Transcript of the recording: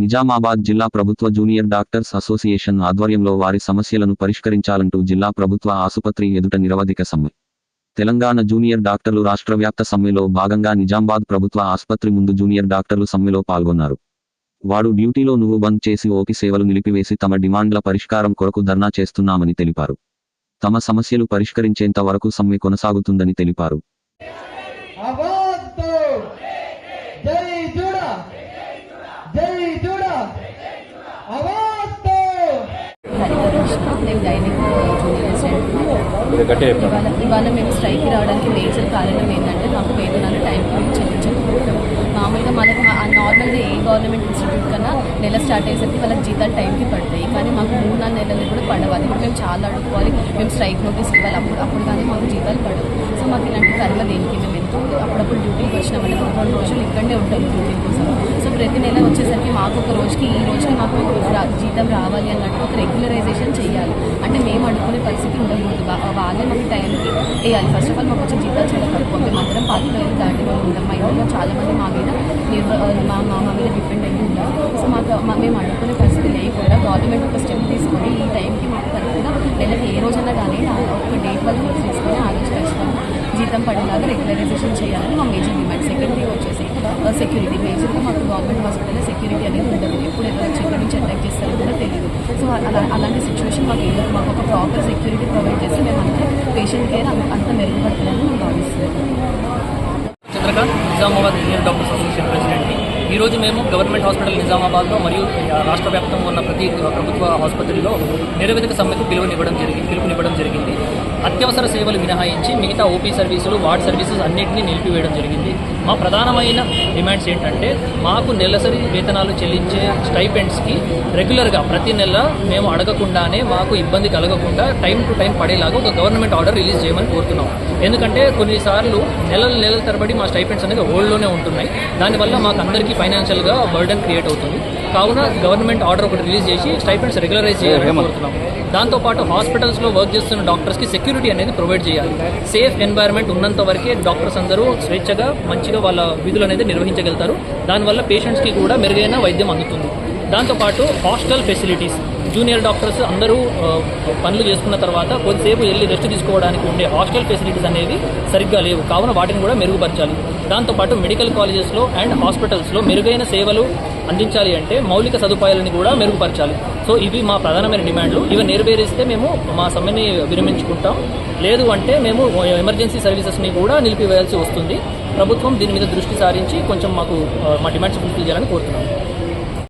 నిజామాబాద్ జిల్లా ప్రభుత్వ junior doctors association ఆధ్వర్యంలో వారి సమస్యలను పరిష్కరించాలంటూ జిల్లా ప్రభుత్వ ఆసుపత్రి ఎదుట నిరవధిక సమ్మె. తెలంగాణ జూనియర్ డాక్టర్లు రాష్ట్రవ్యాప్త సమ్మెలో భాగంగా నిజామాబాద్ ప్రభుత్వ ఆసుపత్రి ముందు జూనియర్ డాక్టర్లు సమ్మెలో పాల్గొన్నారు. వారు డ్యూటీలో నువ్వు బంద్ చేసి ఓపీ సేవలు నిలిపివేసి తమ డిమాండ్ల పరిష్కారం కొరకు ధర్నా చేస్తున్నామని తెలిపారు. తమ సమస్యలు పరిష్కరించేంత వరకు సమ్మె కొనసాగుతుందని తెలిపారు. ఇవాళ మేము స్ట్రైక్కి రావడానికి మేజర్ కారణం ఏంటంటే మాకు వేతనాలు టైంకి చెల్లించకపోవడం. మామూలుగా మనకు నార్మల్గా ఏ గవర్నమెంట్ ఇన్స్టిట్యూట్ కన్నా నెల స్టార్ట్ అయ్యేసరికి వాళ్ళకి జీతాలు టైంకి పడతాయి, కానీ మాకు 3-4 నెలలు కూడా పడవాలి. ఇప్పుడు మేము చాలా అడుగుకోవాలి, మేము స్ట్రైక్ నోటీస్ ఇవ్వాలి, అప్పుడు కానీ మాకు జీతాలు పడవు. సో మాకు ఇలాంటి కర్మ దేనికి మేము ఎంతో అప్పుడప్పుడు డ్యూటీకి వచ్చినామంటే 2 రోజులు ఇక్కడే ఉంటాము డ్యూటీ కోసం. సో ప్రతి నెల వచ్చేసరికి మాకు ఒక రోజుకి ఈ రోజుకి మాకు జీతం రావాలి అన్నట్టు ఒక రెగ్యులరైజేషన్ చేయాలి. అంటే మేము అడుగుకునే పరిస్థితి ఉండకూడదు, వాళ్ళే మాకు టైంకి వేయాలి. ఫస్ట్ ఆఫ్ ఆల్ మాకు వచ్చే జీతాలు చాలా తక్కువ. మేము అందరం 45 దాటి ఉంటాం. మా ఇంట్లో చాలామంది మా మీద మా మీద డిపెండ్ అయ్యి ఉన్నారు. సో మేము అడుగుకునే పరిస్థితి లేకుండా గవర్నమెంట్ ఒక స్టెప్ తీసుకొని ఈ టైంకి మాకు కరెక్ట్గా నెలకి ఏ రోజన్నా కానీ ఒక డేట్ వాళ్ళు ఫిక్స్ చేసుకొని ఆ రోజు ఖచ్చితంగా జీతం పడేలాగా రెగ్యులరైజేషన్ చేయాలని మా మేజర్ డిమాండ్. సెకండ్ వచ్చేసి సెక్యూరిటీ. మేజర్గా మాకు గవర్నమెంట్ హాస్పిటల్లో సెక్యూరిటీ అనేది ఉండదు. ఎప్పుడు ఎక్కడి నుంచి అటాక్ చేస్తారో కూడా తెలియదు. సో అలాంటి సిచ్యువేషన్ మాకు ఏదో మాకు ఒక ప్రాపర్ సెక్యూరిటీ ప్రొవైడ్ చేసి మేమంతా పేషెంట్ కేర్ అంత మెరుగుపడుతుందని మేము భావిస్తున్నాం. Chandrakanth, Nizamabad junior doctors association ప్రెసిడెంట్ని. ఈరోజు మేము గవర్నమెంట్ హాస్పిటల్ నిజామాబాద్లో మరియు రాష్ట్ర వ్యాప్తంగా ఉన్న ప్రతి ప్రభుత్వ ఆసుపత్రిలో నిరవధిక సమ్మెకు పిలుపునివ్వడం జరిగింది. అత్యవసర సేవలు మినహాయించి మిగతా ఓపీ సర్వీసులు, వార్డ్ సర్వీసెస్ అన్నింటినీ నిలిపివేయడం జరిగింది. మా ప్రధానమైన డిమాండ్స్ ఏంటంటే మాకు నెలసరి వేతనాలు చెల్లించే స్టైపెండ్స్కి రెగ్యులర్గా ప్రతి నెల మేము అడగకుండానే మాకు ఇబ్బంది కలగకుండా టైం టు టైం పడేలాగా ఒక గవర్నమెంట్ ఆర్డర్ రిలీజ్ చేయమని కోరుతున్నాం. ఎందుకంటే కొన్నిసార్లు నెలల తరబడి మా స్టైపెండ్స్ అనేది హోల్డ్లోనే ఉంటున్నాయి. దానివల్ల మాకు అందరికీ ఫైనాన్షియల్గా బర్డెన్ క్రియేట్ అవుతుంది. కావున గవర్నమెంట్ ఆర్డర్ ఒకటి రిలీజ్ చేసి స్టైపెండ్స్ రెగ్యులరైజ్ చేయాలని కోరుతున్నాం. దాంతోపాటు హాస్పిటల్స్లో వర్క్ చేస్తున్న డాక్టర్స్కి సెక్యూరిటీ అనేది ప్రొవైడ్ చేయాలి. సేఫ్ ఎన్వైరన్మెంట్ ఉన్నంత వరకే డాక్టర్స్ అందరూ స్వేచ్ఛగా మంచిగా వాళ్ళ విధులు అనేది నిర్వహించగలుగుతారు. దానివల్ల పేషెంట్స్కి కూడా మెరుగైన వైద్యం అందుతుంది. దాంతోపాటు హాస్టల్ ఫెసిలిటీస్, జూనియర్ డాక్టర్స్ అందరూ పనులు చేసుకున్న తర్వాత కొద్దిసేపు వెళ్ళి రెస్ట్ తీసుకోవడానికి ఉండే హాస్టల్ ఫెసిలిటీస్ అనేవి సరిగ్గా లేవు. కావున వాటిని కూడా మెరుగుపరచాలి. దాంతోపాటు మెడికల్ కాలేజెస్లో అండ్ హాస్పిటల్స్లో మెరుగైన సేవలు అందించాలి అంటే మౌలిక సదుపాయాలని కూడా మెరుగుపరచాలి. సో ఇవి మా ప్రధానమైన డిమాండ్లు. ఇవి నెరవేరిస్తే మేము మా సమ్మెని విరమించుకుంటాం. లేదు అంటే మేము ఎమర్జెన్సీ సర్వీసెస్ని కూడా నిలిపివేయాల్సి వస్తుంది. ప్రభుత్వం దీని మీద దృష్టి సారించి కొంచెం మాకు మా డిమాండ్స్ ఫుల్ఫిల్ చేయాలని కోరుతున్నాం.